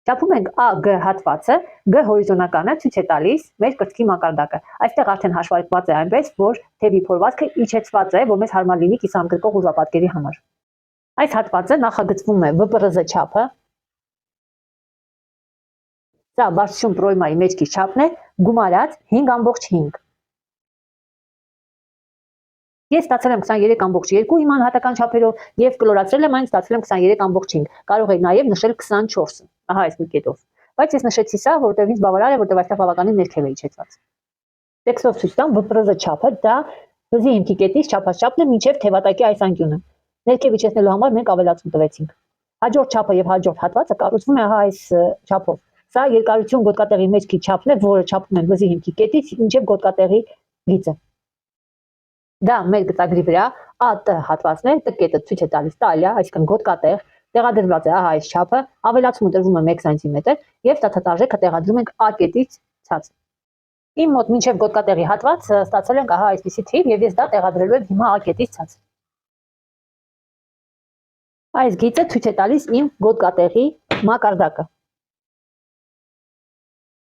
Չափում ենք ԱԳ հատվածը, G հորիզոնականը ցույց է տալիս մեր կրծքի մակարդակը։ Այստեղ արդեն հաշվարկված է այնպես, որ թևի փորվածքը իջեցված է, որ մեզ հարմար լինի կիսամկրկող ուրվապատկերի համար։ Այս հատվածը նախագծվում է ՎՊՌԶ չափը։ Սա բարձրություն պրոյմայի մեջքի չափն է, գումարած 5,5։ Ես ստացել եմ 23,2 իմ անհատական չափերով եւ կլորացրել եմ այն, ստացել եմ 23,5։ Կարող եի նաեւ նշել 24-ը։ Ահա այս մի կետով։ Բայց ես նշեցի սա, որտեղ ինձ բավարար է, որտեղ այստեղ բավականին ներքև է իջեցված։ Տեքստով ցույց տամ ՎՊՌԶ չափը, դա վզի հիմքի կետից չափաշապն է մինչև թևատակի այս անկյունը։ Ներքև իջեցնելու համար մենք ավելացում տվեցինք։ Հաջորդ չափը եւ հաջորդ հատվածը կառուցվում է ահա այս չափով։ Սա երկարություն գոտկատեղի մեջքի չափն է, որը չափում են վզի հիմքի կետից մինչև գոտկատեղի գիծը։ Դա մեր գծագրի վրա ԱՏ հատվածն է, Տ կետը ցույց է տալիս տալիա, այսինքն գոտկատեղ, տեղադրված է ահա այս չափը, ավելացումը տրվում է 1 սանտիմետր եւ տաթատարժեքը տեղադրում ենք A կետից ցած։ Իմ մոտ մինչև գոտկատեղի հատված ստացել ենք ահա այսպիսի թիվ եւ ես դա տեղադրելու եմ հիմա A կետից ցած։ Այս գիծը ցույց է տալիս իմ գոտկատեղի մակարդակը։